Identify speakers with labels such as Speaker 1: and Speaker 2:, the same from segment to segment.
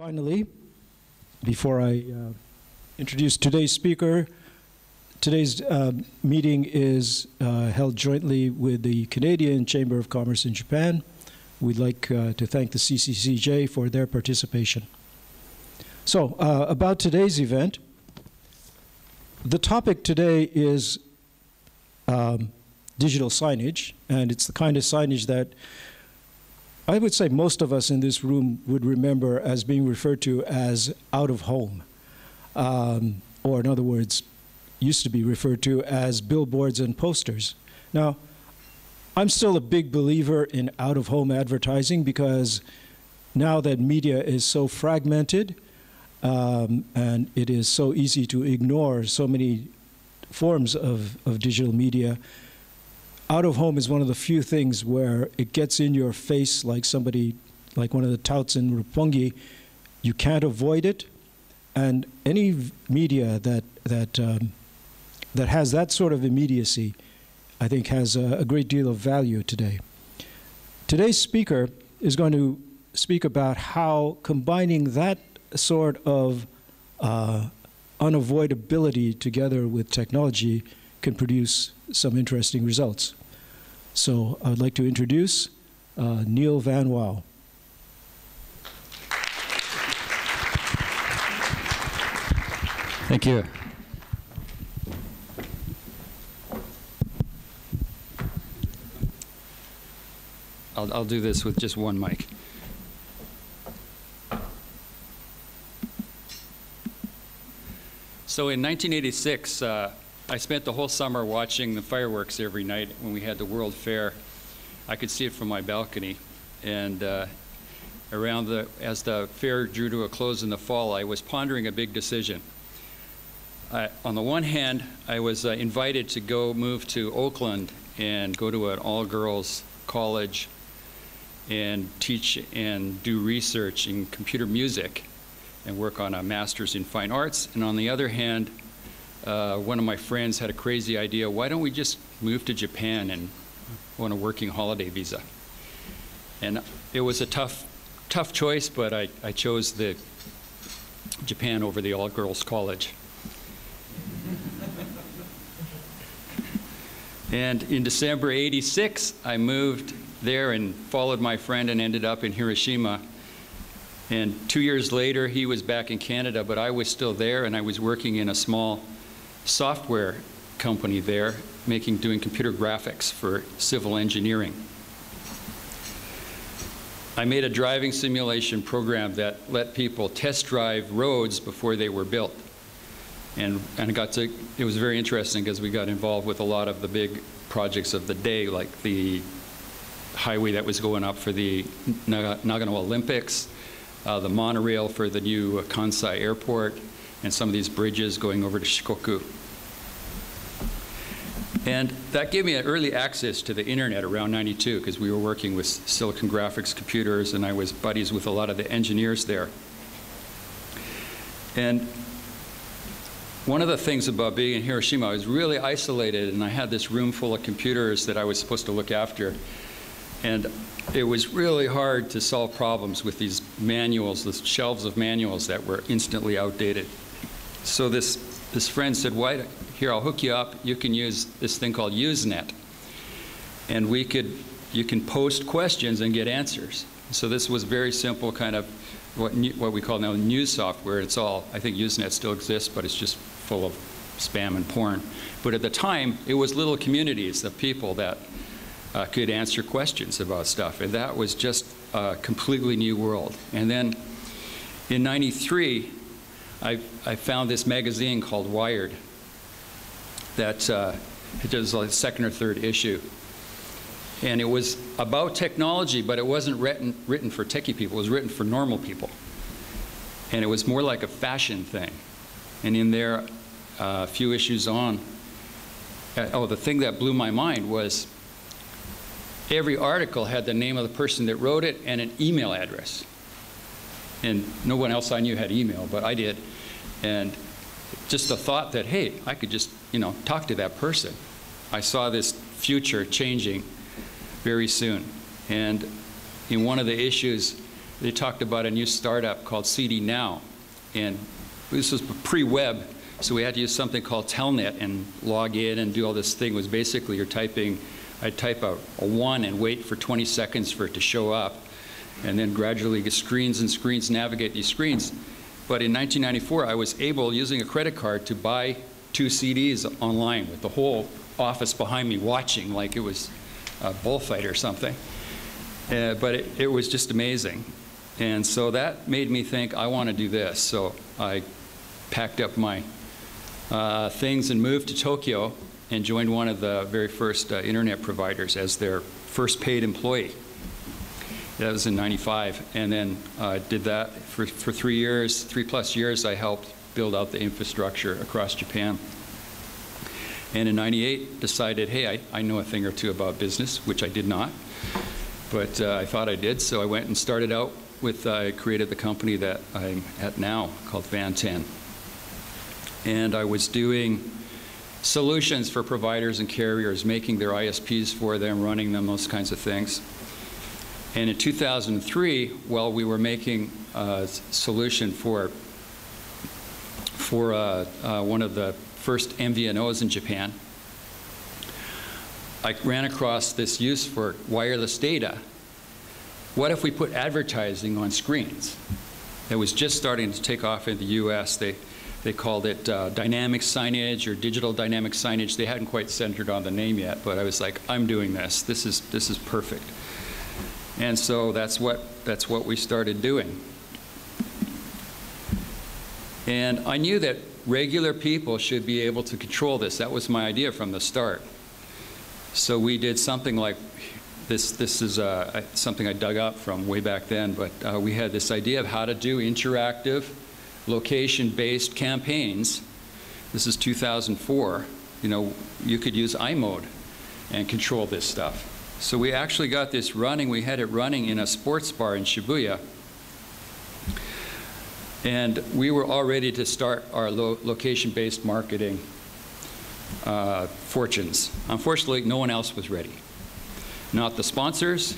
Speaker 1: Finally, before I introduce today's speaker, today's meeting is held jointly with the Canadian Chamber of Commerce in Japan. We'd like to thank the ACCJ for their participation. So, about today's event, the topic today is digital signage, and it's the kind of signage that I would say most of us in this room would remember as being referred to as out of home, or in other words, used to be referred to as billboards and posters. Now, I'm still a big believer in out-of-home advertising because now that media is so fragmented and it is so easy to ignore so many forms of digital media, out-of-home is one of the few things where it gets in your face like somebody, like one of the touts in Roppongi. You can't avoid it, and any media that has that sort of immediacy, I think, has a great deal of value today. Today's speaker is going to speak about how combining that sort of unavoidability together with technology can produce some interesting results. So I'd like to introduce Neil Van Wouw.
Speaker 2: Thank you. I'll do this with just one mic. So in 1986, I spent the whole summer watching the fireworks every night when we had the World Fair. I could see it from my balcony. And as the fair drew to a close in the fall, I was pondering a big decision. On the one hand, I was invited to move to Oakland and go to an all-girls college and teach and do research in computer music and work on a master's in fine arts. And on the other hand, one of my friends had a crazy idea: why don't we just move to Japan and go on a working holiday visa? And it was a tough choice, but I chose the Japan over the all-girls college. And in December '86, I moved there and followed my friend and ended up in Hiroshima. And 2 years later, he was back in Canada, but I was still there, and I was working in a small software company there, doing computer graphics for civil engineering. I made a driving simulation program that let people test drive roads before they were built. And it was very interesting because we got involved with a lot of the big projects of the day, like the highway that was going up for the Nagano Olympics, the monorail for the new Kansai airport, and some of these bridges going over to Shikoku. And that gave me an early access to the internet around '92, because we were working with Silicon Graphics computers, and I was buddies with a lot of the engineers there. And one of the things about being in Hiroshima, I was really isolated, and I had this room full of computers that I was supposed to look after. And it was really hard to solve problems with these manuals, the shelves of manuals that were instantly outdated. So this friend said, here, I'll hook you up. You can use this thing called Usenet. And you can post questions and get answers. So this was very simple, kind of what we call now news software. It's all, I think Usenet still exists, but it's just full of spam and porn. But at the time, it was little communities of people that could answer questions about stuff. And that was just a completely new world. And then in '93, I found this magazine called Wired that it was like the second or third issue. And it was about technology, but it wasn't written for techie people. It was written for normal people. And it was more like a fashion thing. And in there, a few issues on, the thing that blew my mind was every article had the name of the person that wrote it and an email address. And no one else I knew had email, but I did. And just the thought that, hey, I could just, talk to that person. I saw this future changing very soon. And in one of the issues, they talked about a new startup called CD Now. And this was pre-web, so we had to use something called Telnet and log in and do all this thing. It was basically you're typing, I'd type a 1 and wait for 20 seconds for it to show up, and then gradually get screens and screens, navigate these screens. But in 1994, I was able, using a credit card, to buy 2 CDs online with the whole office behind me watching like it was a bullfight or something. But it was just amazing. And so that made me think, I want to do this. So I packed up my things and moved to Tokyo and joined one of the very first internet providers as their first paid employee. That was in '95. And then did that for 3 years, 3+ years. I helped build out the infrastructure across Japan. And in '98, decided, hey, I know a thing or two about business, which I did not. But I thought I did, so I went and started out with, I created the company that I'm at now, called Vanten. And I was doing solutions for providers and carriers, making their ISPs for them, running them, those kinds of things. And in 2003, while we were making a solution for one of the first MVNOs in Japan, I ran across this use for wireless data. What if we put advertising on screens? It was just starting to take off in the US. They called it dynamic signage or digital dynamic signage. They hadn't quite centered on the name yet, but I was like, I'm doing this. This is perfect. And so that's what we started doing. And I knew that regular people should be able to control this. That was my idea from the start. So we did something like this. This is something I dug up from way back then, but we had this idea of how to do interactive, location-based campaigns. This is 2004. You know, you could use iMode and control this stuff. So we actually got this running. We had it running in a sports bar in Shibuya. And we were all ready to start our location-based marketing fortunes. Unfortunately, no one else was ready. Not the sponsors,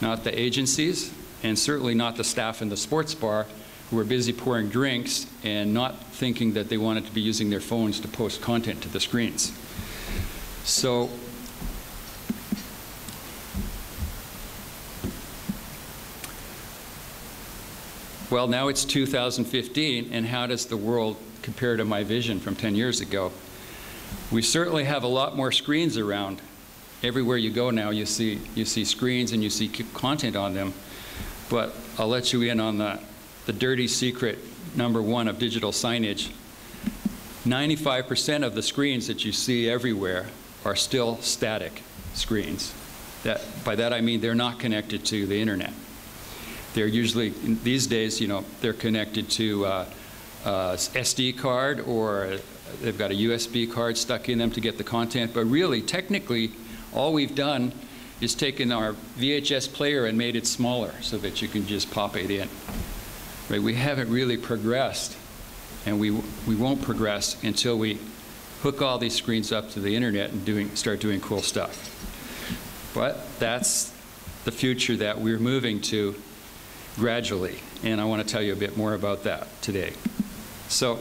Speaker 2: not the agencies, and certainly not the staff in the sports bar who were busy pouring drinks and not thinking that they wanted to be using their phones to post content to the screens. So well, now it's 2015, and how does the world compare to my vision from 10 years ago? We certainly have a lot more screens around. Everywhere you go now, you see screens and you see content on them. But I'll let you in on the dirty secret #1 of digital signage. 95% of the screens that you see everywhere are still static screens. By that I mean they're not connected to the internet. They're usually, these days, you know, they're connected to SD card, or they've got a USB card stuck in them to get the content. But really, technically, all we've done is taken our VHS player and made it smaller so that you can just pop it in. Right? We haven't really progressed, and we won't progress until we hook all these screens up to the internet and start doing cool stuff. But that's the future that we're moving to gradually, and I want to tell you a bit more about that today. So,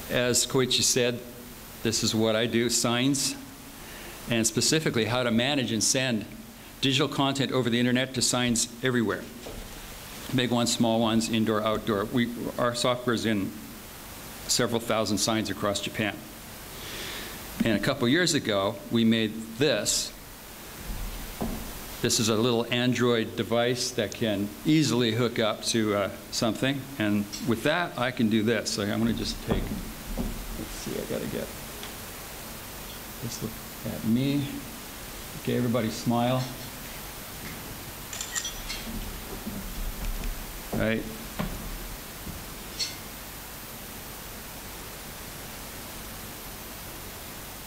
Speaker 2: as Koichi said, this is what I do, signs, and specifically how to manage and send digital content over the internet to signs everywhere. Big ones, small ones, indoor, outdoor. Our software is in several thousand signs across Japan. And a couple years ago, we made this. This is a little Android device that can easily hook up to something. And with that, I can do this. So I'm going to just take, let's see, I got to get, let's look at me. Okay, everybody smile. Right.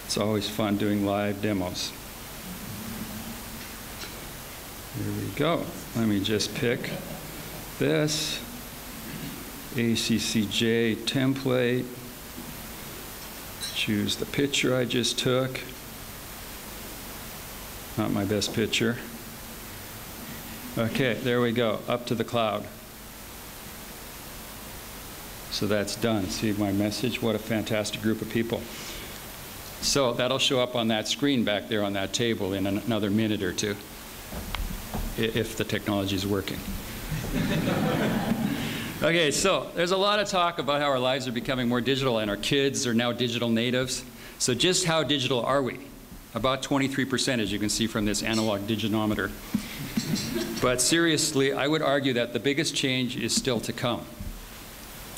Speaker 2: It's always fun doing live demos. Here we go. Let me just pick this ACCJ template, choose the picture I just took. Not my best picture. Okay, there we go, up to the cloud. So that's done. See my message? What a fantastic group of people. So that'll show up on that screen back there on that table in another minute or two, if the technology is working. Okay, so there's a lot of talk about how our lives are becoming more digital and our kids are now digital natives. So just how digital are we? About 23%, as you can see from this analog digitometer. But seriously, I would argue that the biggest change is still to come.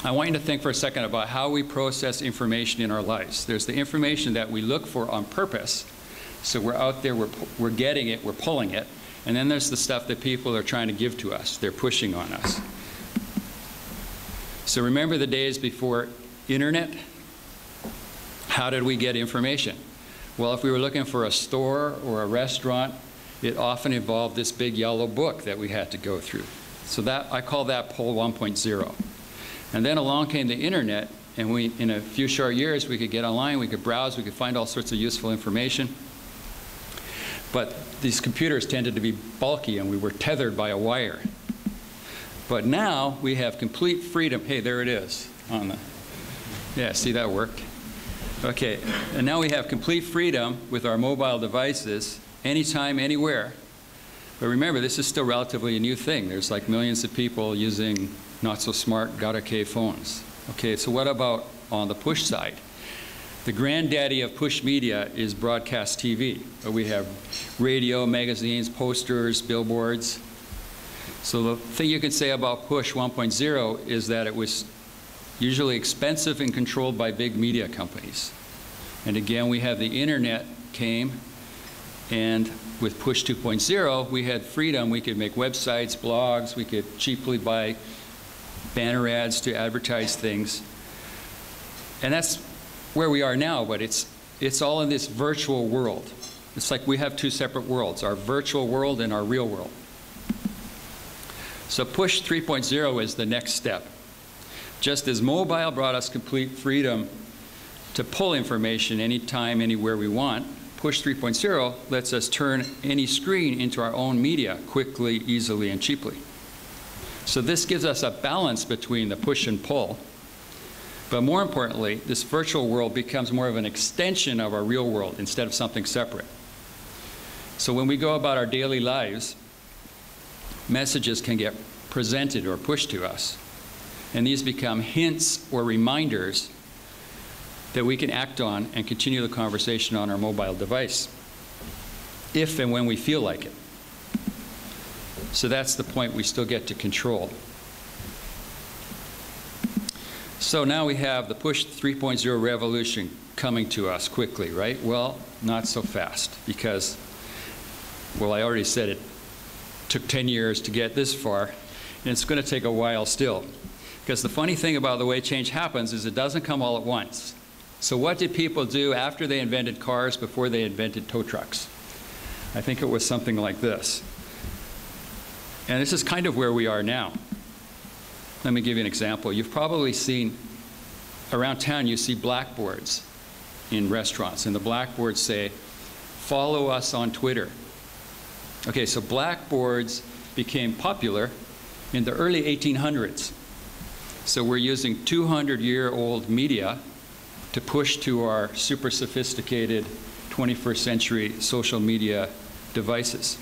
Speaker 2: I want you to think for a second about how we process information in our lives. There's the information that we look for on purpose. So we're out there, we're getting it, we're pulling it. And then there's the stuff that people are trying to give to us. They're pushing on us. So remember the days before internet? How did we get information? Well, if we were looking for a store or a restaurant, it often involved this big yellow book that we had to go through. So that, I call that pull 1.0. And then along came the internet, and in a few short years, we could get online, we could browse, we could find all sorts of useful information. But these computers tended to be bulky, and we were tethered by a wire. But now we have complete freedom. Hey, there it is on the, yeah, see that worked? Okay, and now we have complete freedom with our mobile devices, anytime, anywhere. But remember, this is still relatively a new thing. There's like millions of people using not so smart K phones. Okay, so what about on the push side? The granddaddy of push media is broadcast TV. We have radio, magazines, posters, billboards. So the thing you can say about push 1.0 is that it was usually expensive and controlled by big media companies. And again, we have the internet came, and with push 2.0, we had freedom. We could make websites, blogs, we could cheaply buy banner ads to advertise things. And that's where we are now, but it's all in this virtual world. It's like we have two separate worlds, our virtual world and our real world. So push 3.0 is the next step. Just as mobile brought us complete freedom to pull information anytime, anywhere we want, push 3.0 lets us turn any screen into our own media quickly, easily, and cheaply. So this gives us a balance between the push and pull. But more importantly, this virtual world becomes more of an extension of our real world instead of something separate. So when we go about our daily lives, messages can get presented or pushed to us. And these become hints or reminders that we can act on and continue the conversation on our mobile device, if and when we feel like it. So that's the point we still get to control. So now we have the push 3.0 revolution coming to us quickly, right? Well, not so fast, because, well, I already said it took 10 years to get this far, and it's going to take a while still. Because the funny thing about the way change happens is it doesn't come all at once. So what did people do after they invented cars, before they invented tow trucks? I think it was something like this. And this is kind of where we are now. Let me give you an example. You've probably seen, around town, you see blackboards in restaurants, and the blackboards say, "Follow us on Twitter." Okay, so blackboards became popular in the early 1800s. So we're using 200-year-old media to push to our super sophisticated 21st century social media devices.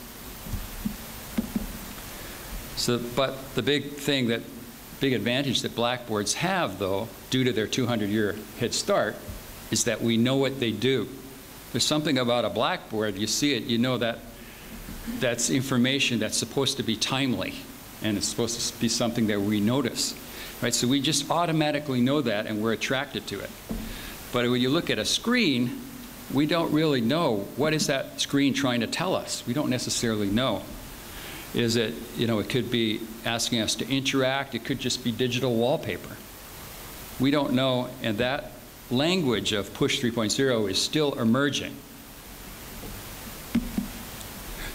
Speaker 2: So, but the big advantage that blackboards have, though, due to their 200-year head start, is that we know what they do. There's something about a blackboard, you see it, you know that that's information that's supposed to be timely, and it's supposed to be something that we notice. Right? So we just automatically know that, and we're attracted to it. But when you look at a screen, we don't really know, what is that screen trying to tell us? We don't necessarily know. Is it, you know, it could be asking us to interact, it could just be digital wallpaper. We don't know, and that language of push 3.0 is still emerging.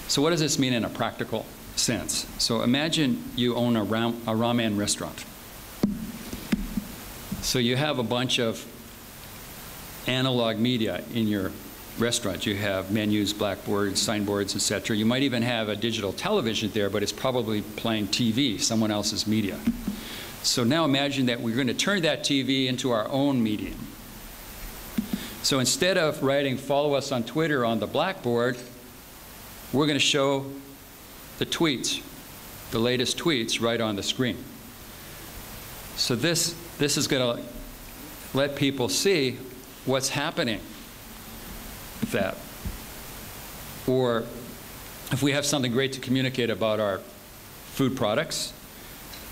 Speaker 2: So what does this mean in a practical sense? So imagine you own a ramen restaurant. So you have a bunch of analog media in your restaurant. You have menus, blackboards, signboards, etc. You might even have a digital television there, but it's probably playing TV, someone else's media. So now imagine that we're going to turn that TV into our own medium. So instead of writing "follow us on Twitter" on the blackboard, we're going to show the tweets, the latest tweets, right on the screen. So this is going to let people see what's happening with that. Or if we have something great to communicate about our food products,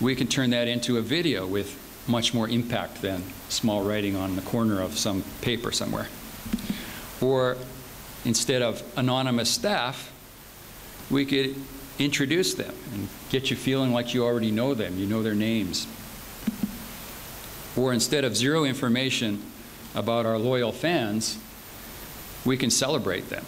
Speaker 2: we can turn that into a video with much more impact than small writing on the corner of some paper somewhere. Or instead of anonymous staff, we could introduce them and get you feeling like you already know them, you know their names. Or instead of zero information about our loyal fans, we can celebrate them.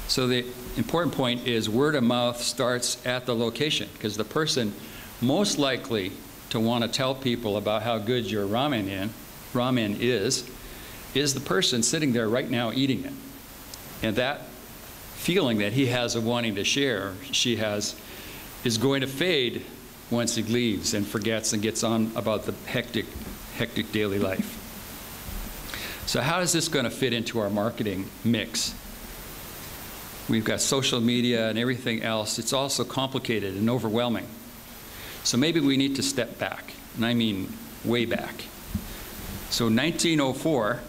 Speaker 2: So the important point is word of mouth starts at the location, because the person most likely to want to tell people about how good your ramen is the person sitting there right now eating it. And that feeling that he has of wanting to share, she has, is going to fade once he leaves and forgets and gets on about the hectic daily life. So how is this going to fit into our marketing mix? We've got social media and everything else. It's also complicated and overwhelming. So maybe we need to step back, and I mean way back. So in 1904,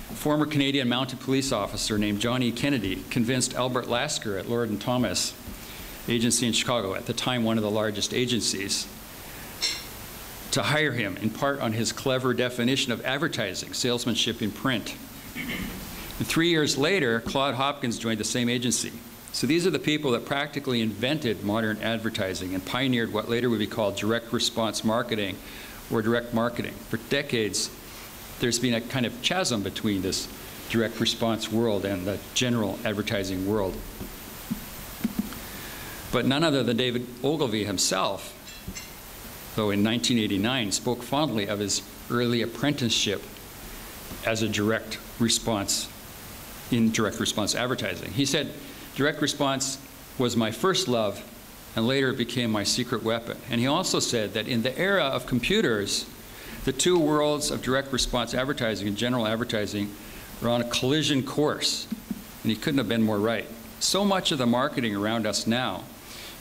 Speaker 2: a former Canadian mounted police officer named John E. Kennedy convinced Albert Lasker at Lord & Thomas agency in Chicago, at the time one of the largest agencies, to hire him, in part on his clever definition of advertising, salesmanship in print. And 3 years later, Claude Hopkins joined the same agency. So these are the people that practically invented modern advertising and pioneered what later would be called direct response marketing or direct marketing. For decades, there's been a kind of chasm between this direct response world and the general advertising world. But none other than David Ogilvy himself, though in 1989, spoke fondly of his early apprenticeship as a direct response, in direct response advertising. He said, "Direct response was my first love, and later it became my secret weapon." And he also said that in the era of computers, the two worlds of direct response advertising and general advertising are on a collision course. And he couldn't have been more right. So much of the marketing around us now,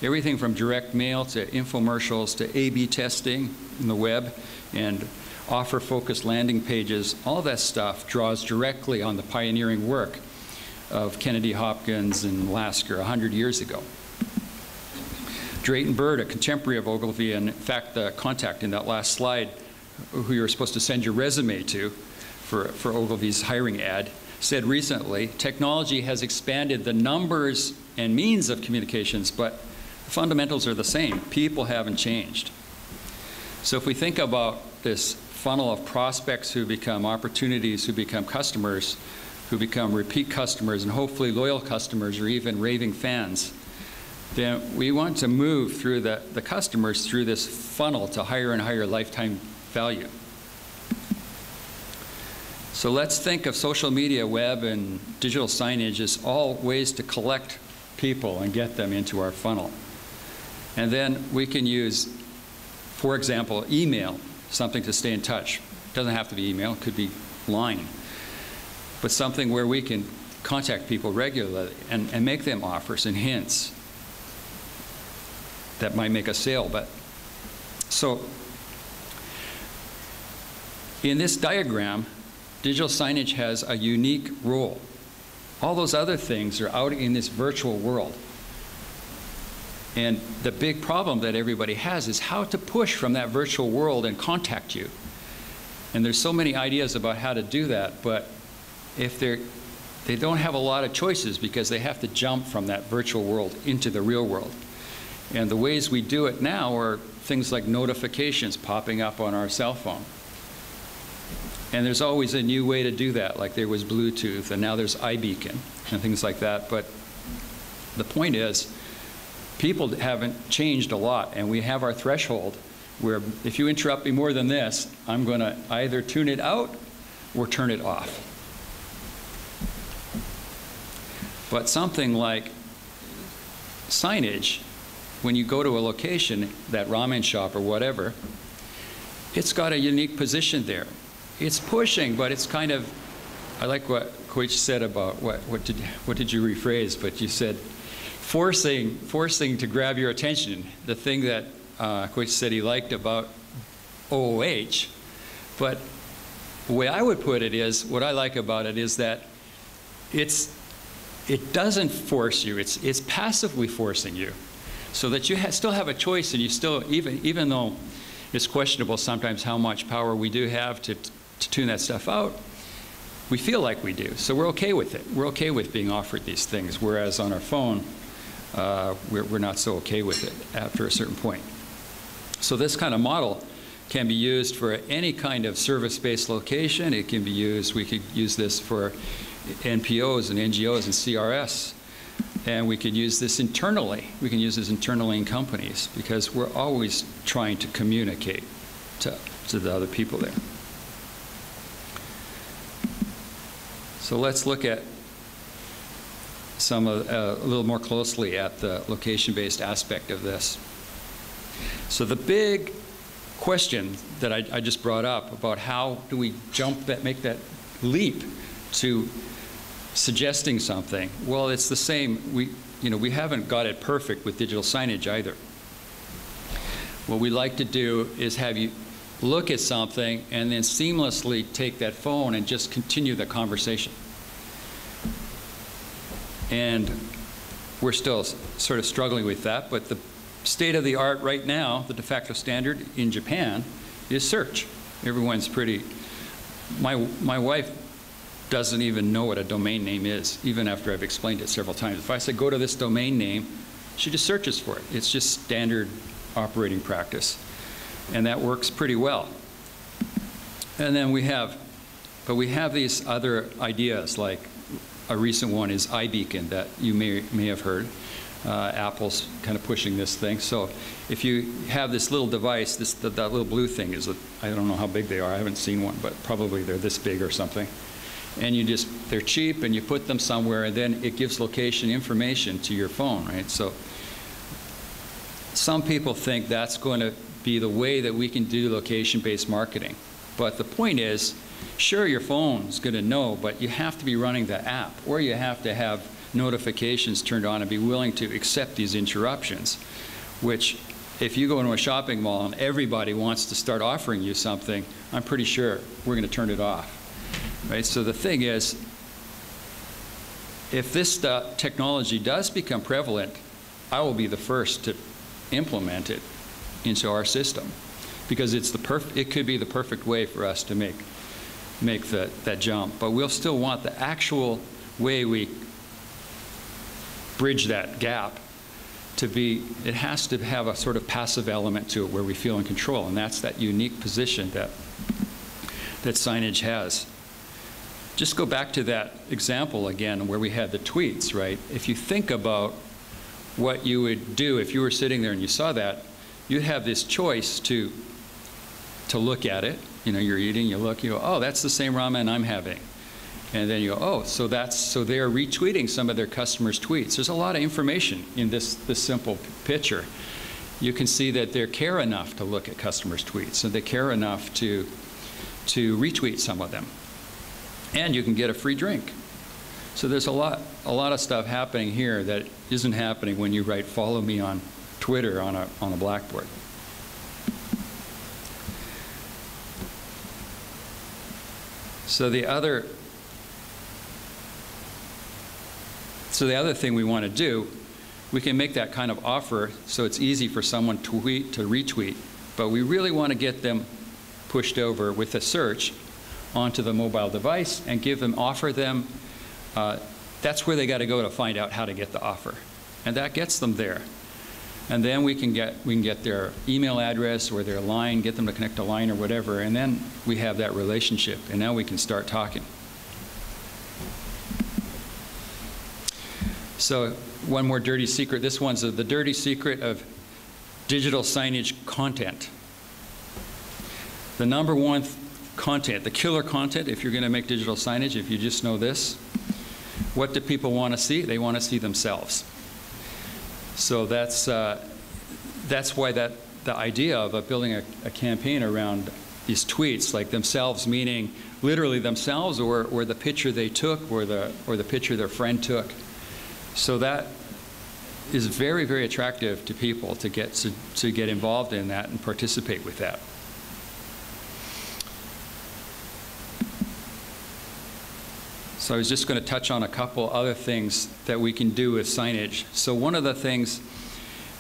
Speaker 2: everything from direct mail to infomercials to A/B testing in the web and offer-focused landing pages, all that stuff draws directly on the pioneering work of Kennedy, Hopkins, and Lasker 100 years ago. Drayton Bird, a contemporary of Ogilvy, and in fact the contact in that last slide, who you were supposed to send your resume to for Ogilvy's hiring ad, said recently, "Technology has expanded the numbers and means of communications, but the fundamentals are the same. People haven't changed." So if we think about this funnel of prospects who become opportunities, who become customers, who become repeat customers, and hopefully loyal customers or even raving fans, then we want to move through the customers through this funnel to higher and higher lifetime value. So let's think of social media, web, and digital signage as all ways to collect people and get them into our funnel. And then we can use, for example, email, something to stay in touch. It doesn't have to be email, it could be line. But something where we can contact people regularly and make them offers and hints that might make a sale. But so in this diagram, digital signage has a unique role. All those other things are out in this virtual world. And the big problem that everybody has is how to push from that virtual world and contact you. And there's so many ideas about how to do that, but if they don't have a lot of choices because they have to jump from that virtual world into the real world. And the ways we do it now are things like notifications popping up on our cell phone. And there's always a new way to do that, like there was Bluetooth, and now there's iBeacon and things like that. But the point is, people haven't changed a lot, and we have our threshold where if you interrupt me more than this, I'm going to either tune it out or turn it off. But something like Signage, when you go to a location, that ramen shop or whatever, it's got a unique position there. It's pushing, but it's kind of, I like what Koichi said about, what did you rephrase? But you said forcing to grab your attention, the thing that Koichi said he liked about OOH. But the way I would put it is, what I like about it is that it doesn't force you, it's passively forcing you, so that you still have a choice, and you still, even though it's questionable sometimes how much power we do have to tune that stuff out, we feel like we do. So we're okay with it. We're okay with being offered these things, whereas on our phone, we're not so okay with it after a certain point. So this kind of model can be used for any kind of service-based location. It can be used, we could use this for NPOs and NGOs and CRS. And we could use this internally. We can use this internally in companies, because we're always trying to communicate to the other people there. So let's look at a little more closely at the location-based aspect of this. So the big question that I just brought up about how do we make that leap to suggesting something, well, it's the same. We haven't got it perfect with digital signage either. What we like to do is have you look at something and then seamlessly take that phone and just continue the conversation. And we're still sort of struggling with that, but the state of the art right now, the de facto standard in Japan, is search. Everyone's pretty, my wife doesn't even know what a domain name is, even after I've explained it several times. If I say go to this domain name, she just searches for it. It's just standard operating practice. And that works pretty well. And then we have these other ideas, like a recent one is iBeacon that you may have heard. Apple's kind of pushing this thing. So if you have this little device, that little blue thing is, I don't know how big they are, I haven't seen one, but probably they're this big or something. And they're cheap, and you put them somewhere, and then it gives location information to your phone, right? So some people think that's going to be the way that we can do location-based marketing. But the point is, sure, your phone's going to know, but you have to be running the app, or you have to have notifications turned on and be willing to accept these interruptions, which if you go into a shopping mall and everybody wants to start offering you something, I'm pretty sure we're going to turn it off. Right? So the thing is, if this technology does become prevalent, I will be the first to implement it into our system, because it could be the perfect way for us to make that jump. But we'll still want the actual way we bridge that gap to be, it has to have a sort of passive element to it where we feel in control, and that's that unique position that Signage has. Just go back to that example again where we had the tweets, right? If you think about what you would do if you were sitting there and you saw that, you'd have this choice to look at it. You know, you're eating, you look, you go, oh, that's the same ramen I'm having. And then you go, oh, so they're retweeting some of their customers' tweets. There's a lot of information in this simple picture. You can see that they care enough to look at customers' tweets, and they care enough to retweet some of them. And you can get a free drink. So there's a lot of stuff happening here that isn't happening when you write "follow me" on Twitter on a blackboard. So the other thing we want to do, we can make that kind of offer so it's easy for someone to retweet, but we really want to get them pushed over with a search onto the mobile device and offer them, that's where they got to go to find out how to get the offer. And that gets them there. And then we can get their email address or their line, get them to connect to line or whatever, and then we have that relationship, and now we can start talking. So one more dirty secret. This one's the dirty secret of digital signage content. The number one content, the killer content, if you're going to make digital signage, if you just know this, What do people want to see? They want to see themselves. So that's why the idea of building a campaign around these tweets, like themselves meaning literally themselves, or the picture they took, or the picture their friend took. So that is very, very attractive to people to get involved in that and participate with that. So I was just going to touch on a couple other things that we can do with signage. So one of the things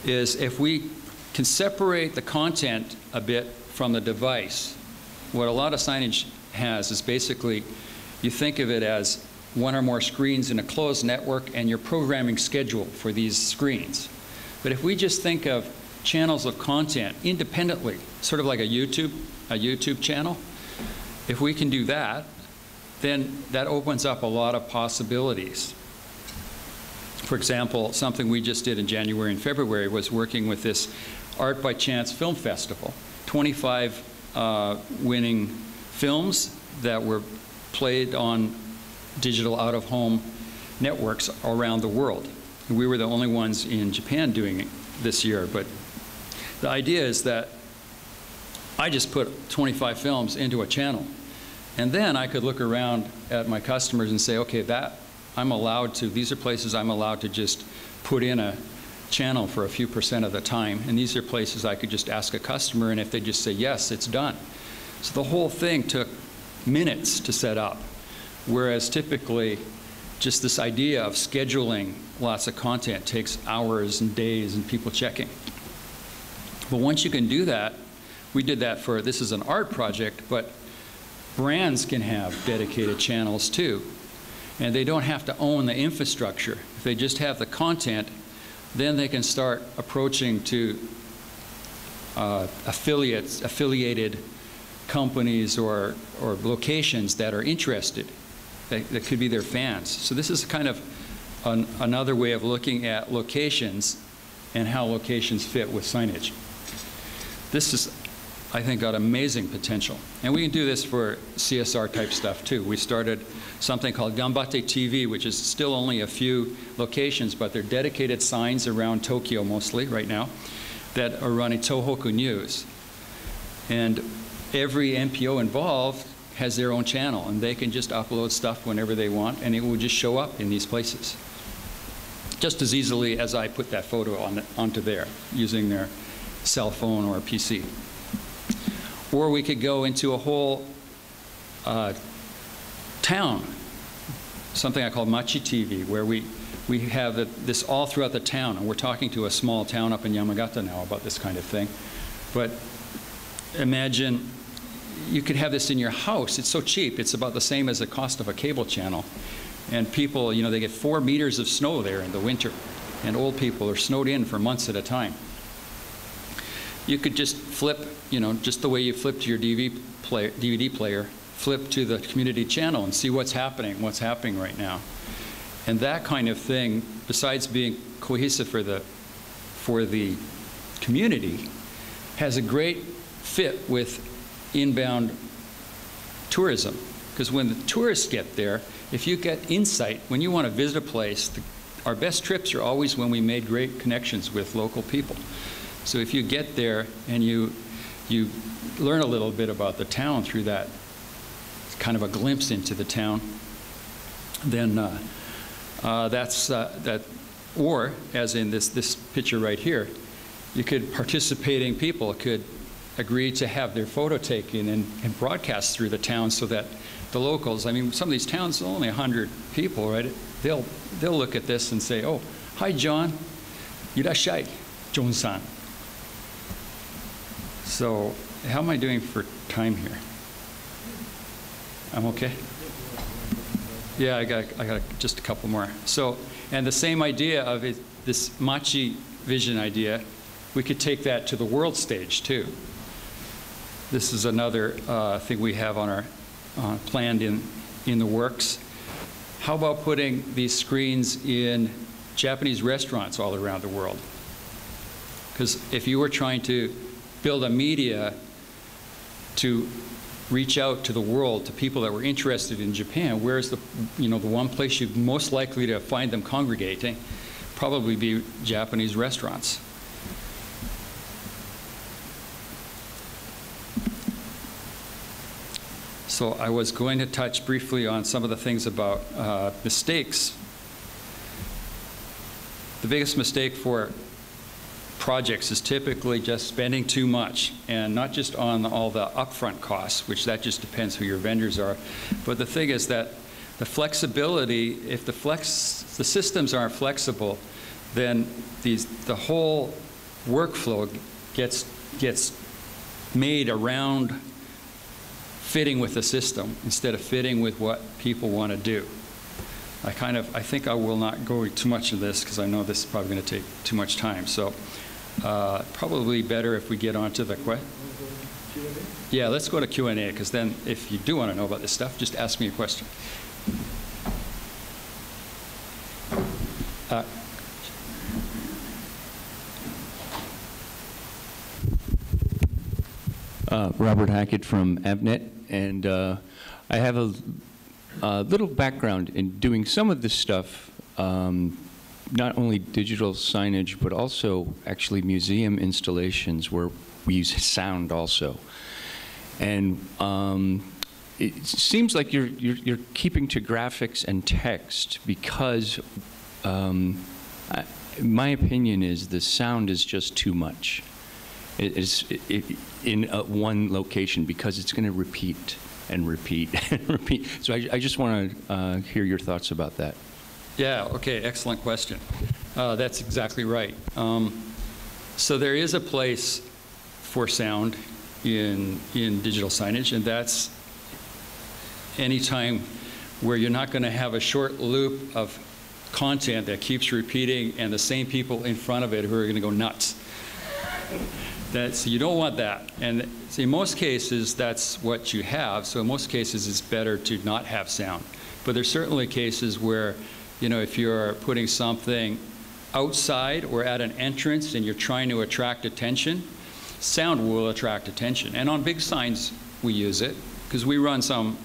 Speaker 2: is if we can separate the content a bit from the device. What a lot of signage has is basically, you think of it as one or more screens in a closed network and your programming schedule for these screens. But if we just think of channels of content independently, sort of like a YouTube channel, if we can do that, then that opens up a lot of possibilities. For example, something we just did in January and February was working with this Art by Chance Film Festival. 25 winning films that were played on digital out-of-home networks around the world. We were the only ones in Japan doing it this year, but the idea is that I just put 25 films into a channel. And then I could look around at my customers and say, okay, these are places I'm allowed to just put in a channel for a few % of the time. And these are places I could just ask a customer, and if they just say yes, it's done. So the whole thing took minutes to set up, whereas typically just this idea of scheduling lots of content takes hours and days and people checking. But once you can do that, we did that for, this is an art project, but brands can have dedicated channels too. And they don't have to own the infrastructure. If they just have the content, then they can start approaching to affiliated companies or locations that are interested. That could be their fans. So this is kind of another way of looking at locations and how locations fit with signage. This is, I think, got amazing potential. And we can do this for CSR type stuff too. We started something called Ganbatte TV, which is still only a few locations, but they're dedicated signs around Tokyo mostly right now that are running Tohoku News. And every NPO involved has their own channel, and they can just upload stuff whenever they want, and it will just show up in these places. Just as easily as I put that photo onto there, using their cell phone or a PC. Or we could go into a whole town, something I call Machi TV, where we have this all throughout the town, and we're talking to a small town up in Yamagata now about this kind of thing. But imagine you could have this in your house. It's so cheap. It's about the same as the cost of a cable channel. And people, you know, they get 4 meters of snow there in the winter, and old people are snowed in for months at a time. You could just flip, you know, just the way you flip to your DVD player, flip to the community channel and see what's happening right now. And that kind of thing, besides being cohesive for the community, has a great fit with inbound tourism. Because when the tourists get there, if you get insight, when you want to visit a place, our best trips are always when we made great connections with local people. So if you get there and you learn a little bit about the town through that kind of a glimpse into the town, then or as in this picture right here, you could, participating people could agree to have their photo taken and broadcast through the town so that the locals, I mean, some of these towns are only 100 people, right? They'll look at this and say, oh, hi, John. Irashai, John-san. So how am I doing for time here? I'm okay? Yeah, I got just a couple more. So, and the same idea of it, this Machi vision idea, we could take that to the world stage too. This is another thing we have on our planned in the works. How about putting these screens in Japanese restaurants all around the world? Because if you were trying to build a media to reach out to the world, to people that were interested in Japan, where's the one place you're most likely to find them congregating? Probably be Japanese restaurants. So I was going to touch briefly on some of the things about mistakes. The biggest mistake for projects is typically just spending too much, and not just on all the upfront costs, which that just depends who your vendors are. But the thing is that the flexibility, if the systems aren't flexible, then the whole workflow gets made around fitting with the system instead of fitting with what people want to do. I think I will not go too much into this because I know this is probably going to take too much time. So probably better if we get on to the question. Yeah, let's go to Q&A, because then if you do want to know about this stuff, just ask me a question.
Speaker 3: Robert Hackett from Avnet, and I have a little background in doing some of this stuff, not only digital signage, but also actually museum installations where we use sound also. And it seems like you're keeping to graphics and text because my opinion is the sound is just too much. In one location, because it's going to repeat and repeat and repeat. So I just want to hear your thoughts about that.
Speaker 2: Yeah, okay, excellent question. That's exactly right. So there is a place for sound in digital signage, and that's any time where you're not going to have a short loop of content that keeps repeating and the same people in front of it who are going to go nuts. So you don't want that. And in most cases, that's what you have. So in most cases, it's better to not have sound. But there's certainly cases where, if you're putting something outside or at an entrance and you're trying to attract attention, sound will attract attention. And on big signs, we use it, because we run some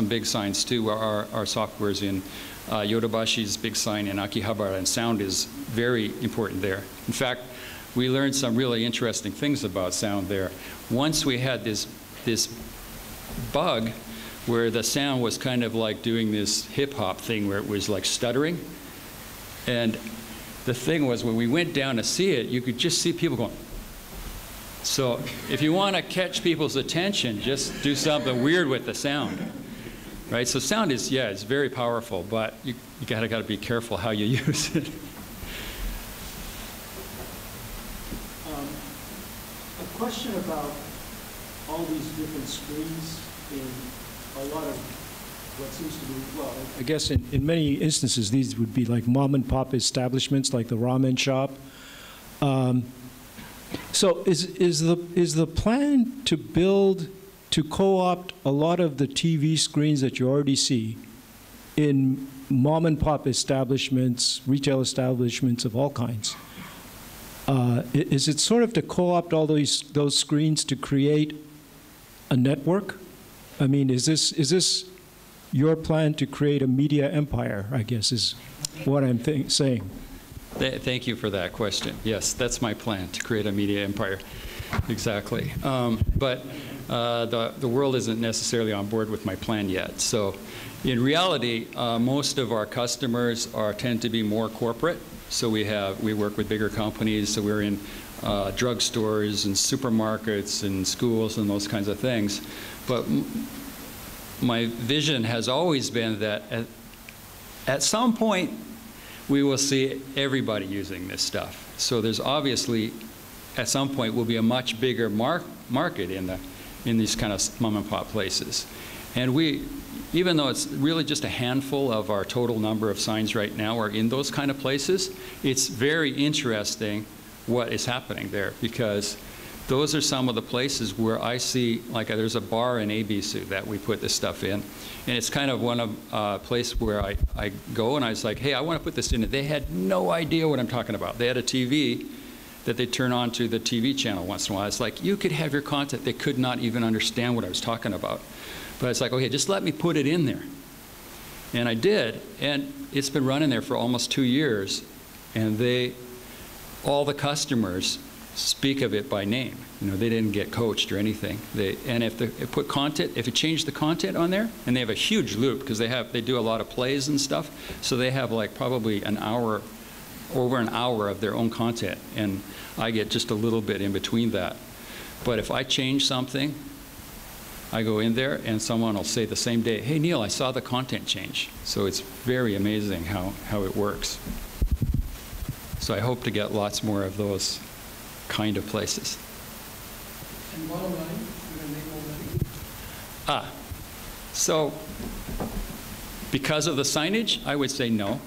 Speaker 2: big signs too. Our software is in Yodobashi's big sign in Akihabara, and sound is very important there. In fact, we learned some really interesting things about sound there. Once we had this bug where the sound was kind of like doing this hip-hop thing where it was like stuttering. And the thing was, when we went down to see it, you could just see people going. So if you want to catch people's attention, just do something weird with the sound. Right? So sound is, yeah, it's very powerful, but you gotta be careful how you use it.
Speaker 1: A question about all these different screens in a lot of what seems to be, well, I guess in many instances, these would be like mom and pop establishments, like the ramen shop. So is the plan to co-opt a lot of the TV screens that you already see in mom and pop establishments, retail establishments of all kinds? Is it sort of to co-opt all those screens to create a network? I mean, is this your plan to create a media empire, I guess, is what I'm saying.
Speaker 2: Thank you for that question. Yes, that's my plan, to create a media empire. Exactly. But the world isn't necessarily on board with my plan yet. So in reality, most of our customers tend to be more corporate. So we work with bigger companies. So we're in drugstores and supermarkets and schools and those kinds of things. But my vision has always been that at some point we will see everybody using this stuff. So there's obviously, at some point, will be a much bigger market in these kind of mom and pop places. And even though it's really just a handful of our total number of signs right now are in those kind of places, it's very interesting what is happening there, because those are some of the places where I see, like there's a bar in Ebisu that we put this stuff in. And it's kind of one of place where I go and I was like, hey, I want to put this in. They had no idea what I'm talking about. They had a TV that they turn on to the TV channel once in a while. It's like, you could have your content. They could not even understand what I was talking about. But it's like, okay, just let me put it in there. And I did, and it's been running there for almost 2 years, and all the customers speak of it by name. You know, they didn't get coached or anything. And if they put content, if you change the content on there, and they have a huge loop because they do a lot of plays and stuff, so they have like probably over an hour of their own content, and I get just a little bit in between that. But if I change something, I go in there and someone will say the same day, hey Neil, I saw the content change. So it's very amazing how it works. So I hope to get lots more of those kind of places.
Speaker 4: And bottom line, you're going to make more money?
Speaker 2: So because of the signage, I would say no.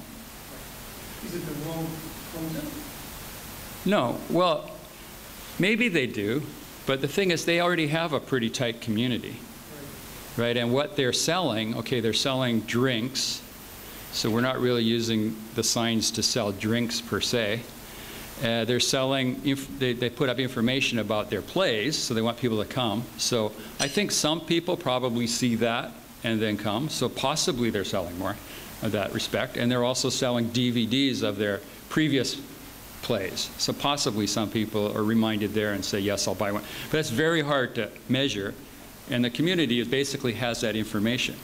Speaker 4: Is it the wrong content?
Speaker 2: No, well, maybe they do, but the thing is they already have a pretty tight community, right? And what they're selling, okay, they're selling drinks, so we're not really using the signs to sell drinks per se. They're selling, they put up information about their plays, so they want people to come. So I think some people probably see that and then come, so possibly they're selling more of that respect. And they're also selling DVDs of their previous plays. So possibly some people are reminded there and say, yes, I'll buy one. But that's very hard to measure, and the community basically has that information.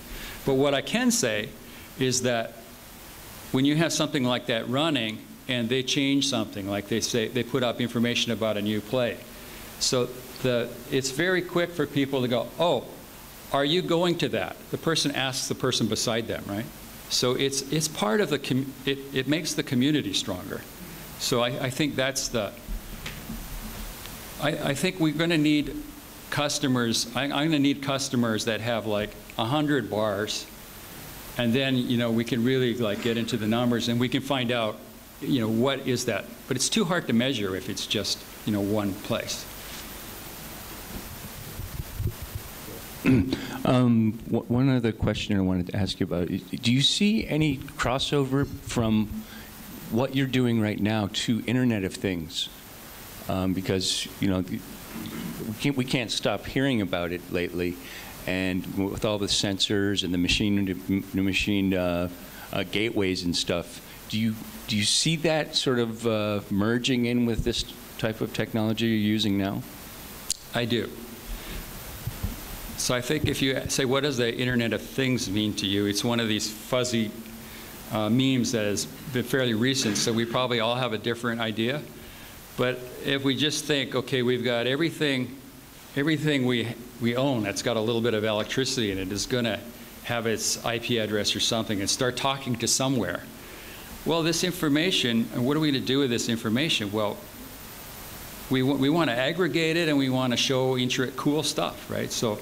Speaker 2: But what I can say is that when you have something like that running and they change something, like they say, they put up information about a new play. So it's very quick for people to go, oh, are you going to that? The person asks the person beside them, right? So it's part of it makes the community stronger. So I think that's I think we're going to need customers. I'm going to need customers that have like 100 bars, and then, you know, we can really like get into the numbers and we can find out, you know, what is that. But it's too hard to measure if it's just, you know, one place.
Speaker 3: One other question I wanted to ask you about. Do you see any crossover from what you're doing right now to Internet of Things? Because, you know, we can't stop hearing about it lately, and with all the sensors and the machine-to-machine gateways and stuff, do you see that sort of merging in with this type of technology you're using now?
Speaker 2: I do. So I think if you say, what does the Internet of Things mean to you? It's one of these fuzzy memes that has been fairly recent, so we probably all have a different idea. But if we just think, okay, we've got everything we own that's got a little bit of electricity in it is going to have its IP address or something and start talking to somewhere. Well, this information, and what are we going to do with this information? Well, we want to aggregate it and we want to show cool stuff, right? So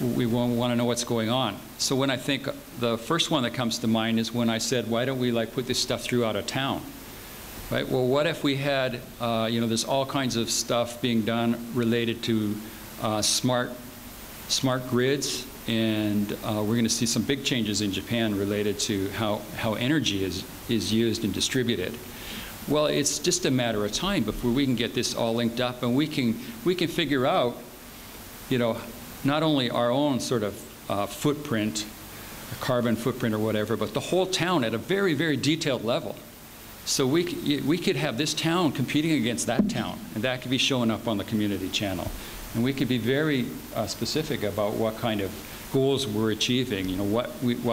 Speaker 2: we want to know what's going on. So when I think, the first one that comes to mind is when I said, why don't we like put this stuff throughout a town? Right? Well, what if we had, you know, there's all kinds of stuff being done related to smart grids, and we're going to see some big changes in Japan related to how energy is used and distributed. Well, it's just a matter of time before we can get this all linked up, and we can figure out, you know, not only our own sort of footprint, carbon footprint or whatever, but the whole town at a very, very detailed level. So we could have this town competing against that town, and that could be showing up on the community channel. And we could be very specific about what kind of goals we're achieving, you know, what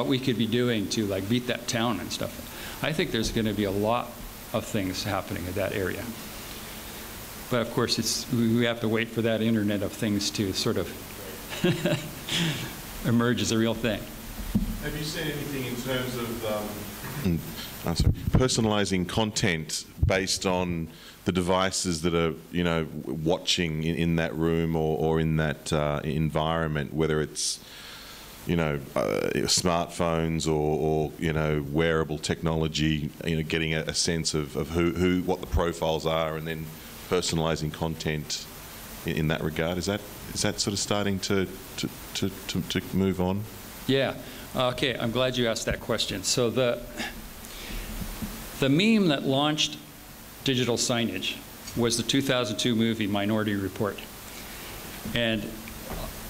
Speaker 2: we could be doing to like beat that town and stuff. I think there's going to be a lot of things happening in that area. But of course, we have to wait for that Internet of Things to sort of emerge as a real thing.
Speaker 5: Have you seen anything in terms of personalizing content based on the devices that are, you know, watching in that room or in that environment, whether it's, you know, smartphones or you know, wearable technology, you know, getting a sense of what the profiles are, and then personalizing content in that regard? Is that sort of starting to move on?
Speaker 2: Yeah. Okay. I'm glad you asked that question. So the meme that launched digital signage was the 2002 movie Minority Report. And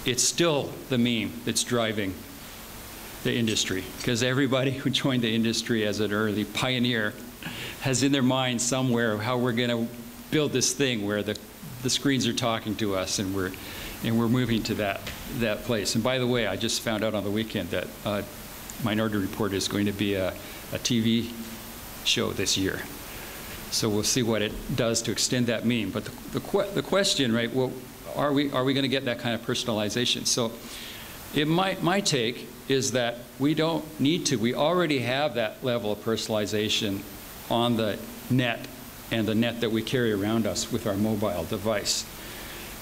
Speaker 2: it's still the meme that's driving the industry, because everybody who joined the industry as an early pioneer has in their mind somewhere how we're going to build this thing where the screens are talking to us, and we're moving to that place. And by the way, I just found out on the weekend that Minority Report is going to be a TV show this year. So we'll see what it does to extend that meme. But the question, right? Well, are we going to get that kind of personalization? So my take is that we don't need to. We already have that level of personalization on the net and the net that we carry around us with our mobile device.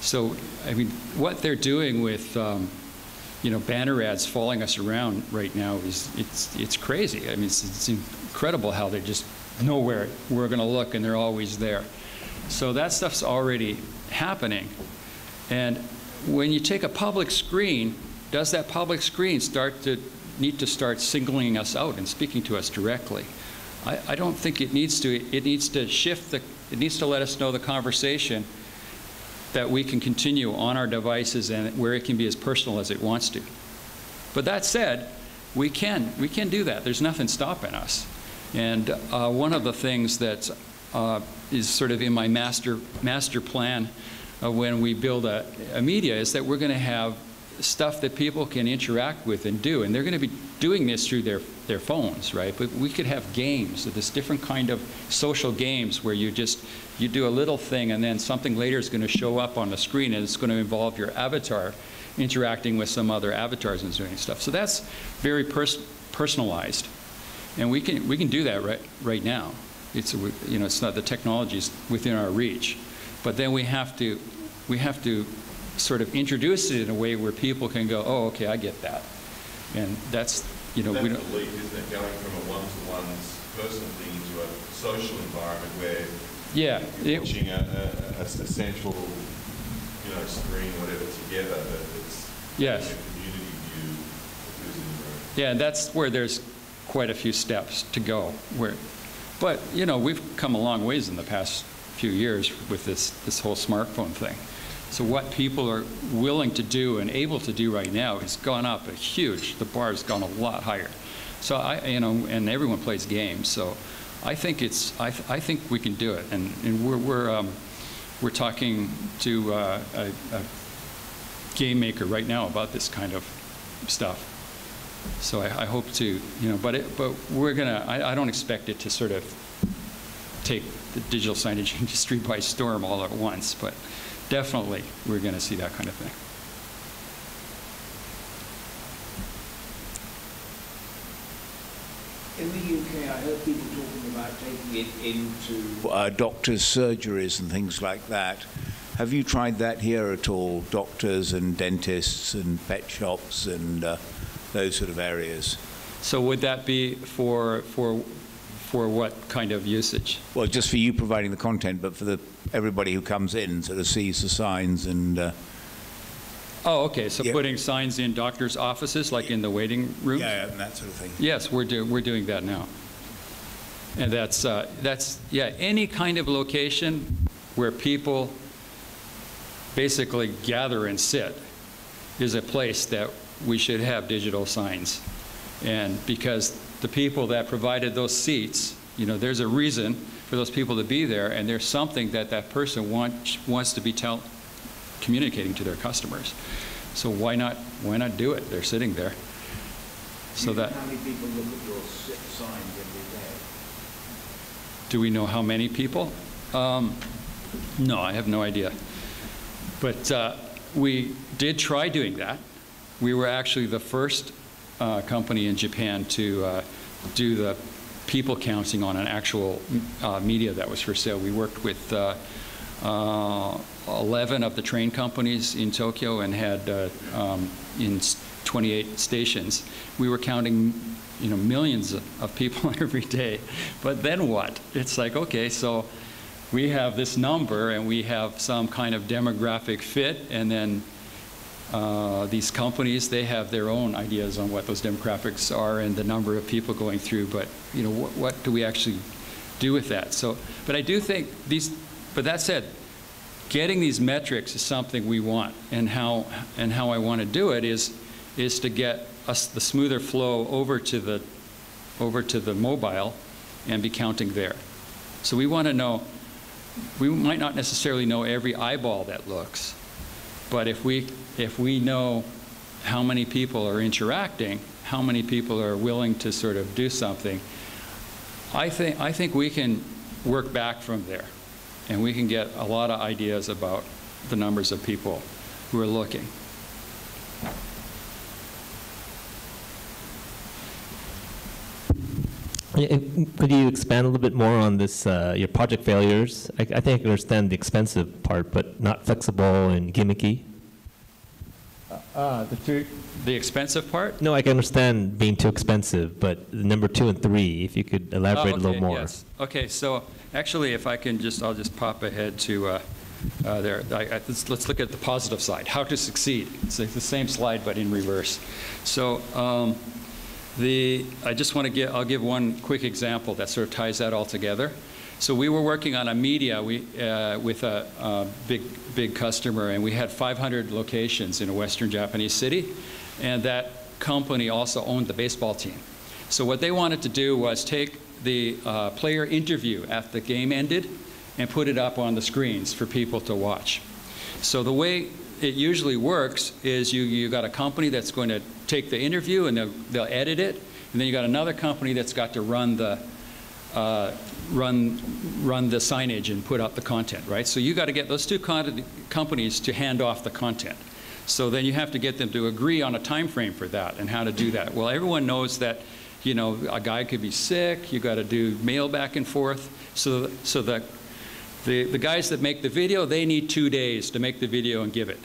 Speaker 2: So, I mean, what they're doing with, you know, banner ads following us around right now is, it's crazy. I mean, it's incredible how they just know where we're going to look, and they're always there. So that stuff's already happening. And when you take a public screen, does that public screen need to start singling us out and speaking to us directly? I don't think it needs to. It needs to shift it needs to let us know the conversation that we can continue on our devices, and where it can be as personal as it wants to. But that said, we can do that. There's nothing stopping us. And one of the things that is sort of in my master plan when we build a media is that we're going to have stuff that people can interact with and do, and they're going to be doing this through their phones, right? But we could have games, this different kind of social games where you do a little thing, and then something later is going to show up on the screen, and it's going to involve your avatar interacting with some other avatars and doing stuff. So that's very personalized, and we can do that right now. It's, you know, it's not, the technology's within our reach, but then we have to sort of introduce it in a way where people can go, oh, okay, I get that. And that's, you know,
Speaker 5: that's
Speaker 2: we don't.
Speaker 5: the leap, isn't it? Going from a one-to-one personal thing into a social environment where you're watching a central, you know, screen or whatever together, but it's a community view of who's in the room.
Speaker 2: Yeah, and that's where there's quite a few steps to go. But you know, we've come a long ways in the past few years with this whole smartphone thing. So what people are willing to do and able to do right now has gone up the bar's gone a lot higher. So you know, and everyone plays games. So I think I think we can do it, and we're talking to a game maker right now about this kind of stuff. So I hope to, you know, but we're gonna. I don't expect it to sort of take the digital signage industry by storm all at once, but definitely we're going to see that kind of thing.
Speaker 6: In the UK, I heard people talking about taking it into doctors' surgeries and things like that. Have you tried that here at all? Doctors and dentists and pet shops and those sort of areas?
Speaker 2: So would that be for what kind of usage?
Speaker 6: Well, just for you providing the content, but for everybody who comes in sort of sees the signs and...
Speaker 2: Oh, okay. So putting signs in doctors' offices, like in the waiting room?
Speaker 6: Yeah, and that sort of thing.
Speaker 2: Yes, we're doing that now. And that's any kind of location where people basically gather and sit is a place that we should have digital signs. And because the people that provided those seats, you know, there's a reason for those people to be there, and there's something that person wants to be communicating to their customers. So why not do it? They're sitting there. So that.
Speaker 6: How many people look at your signs every day?
Speaker 2: Do we know how many people? No, I have no idea. But we did try doing that. We were actually the first company in Japan to do the people counting on an actual media that was for sale. We worked with 11 of the train companies in Tokyo and had in 28 stations. We were counting, you know, millions of people every day. But then what? It's like, okay, so we have this number and we have some kind of demographic fit, and then these companies, they have their own ideas on what those demographics are and the number of people going through, but you know, what do we actually do with that? So, but I do think But that said, getting these metrics is something we want, and how I want to do it is to get us the smoother flow over to the mobile and be counting there. So we want to know, we might not necessarily know every eyeball that looks, but if we know how many people are interacting, how many people are willing to sort of do something, I think we can work back from there, and we can get a lot of ideas about the numbers of people who are looking.
Speaker 7: Could you expand a little bit more on this, your project failures? I think I can understand the expensive part, but not flexible and gimmicky.
Speaker 2: The expensive part?
Speaker 7: No, I can understand being too expensive, but the number 2 and 3, if you could elaborate a little more.
Speaker 2: Yes. Okay, so actually, if I can just, I'll just pop ahead to there. Let's look at the positive side, how to succeed. It's like the same slide, but in reverse. So I just want to I'll give one quick example that sort of ties that all together. So we were working on a media with a big customer, and we had 500 locations in a Western Japanese city, and that company also owned the baseball team. So what they wanted to do was take the player interview after the game ended and put it up on the screens for people to watch. So the way it usually works is you got a company that's going to take the interview and they'll edit it, and then you got another company that's got to run the signage and put up the content, right? So you got to get those two companies to hand off the content. So then you have to get them to agree on a time frame for that and how to do that. Well, everyone knows that, you know, a guy could be sick. You got to do mail back and forth. So the guys that make the video, they need 2 days to make the video and give it.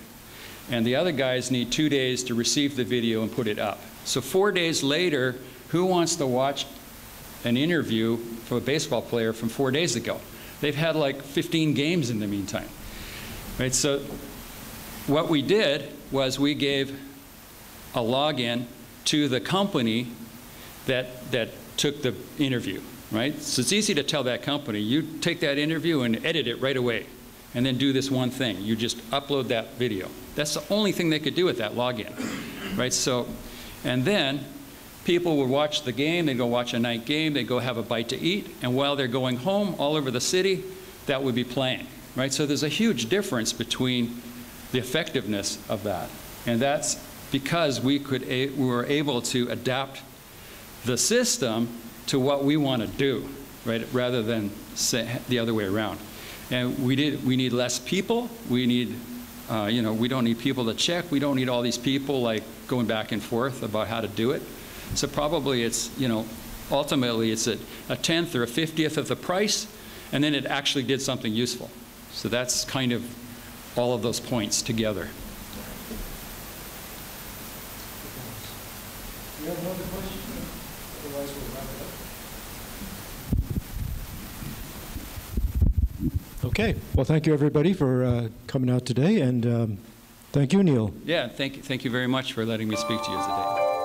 Speaker 2: And the other guys need 2 days to receive the video and put it up. So 4 days later, who wants to watch an interview for a baseball player from 4 days ago? They've had like 15 games in the meantime, right? So what we did was we gave a login to the company that took the interview, right? So it's easy to tell that company, you take that interview and edit it right away, and then do this one thing. You just upload that video. That's the only thing they could do with that login, right? So, and then people would watch the game, they'd go watch a night game, they'd go have a bite to eat, and while they're going home all over the city, that would be playing, right? So there's a huge difference between the effectiveness of that. And that's because we were able to adapt the system to what we want to do, right? Rather than the other way around. And we need less people. We need, you know, we don't need people to check. We don't need all these people like going back and forth about how to do it. So probably it's, you know, ultimately it's a 10th or a 50th of the price, and then it actually did something useful. So that's kind of all of those points together.
Speaker 4: Do you have another question? Otherwise, we'll wrap it up.
Speaker 1: Okay. Well, thank you, everybody, for coming out today, and thank you, Neil.
Speaker 2: Yeah, thank you very much for letting me speak to you today.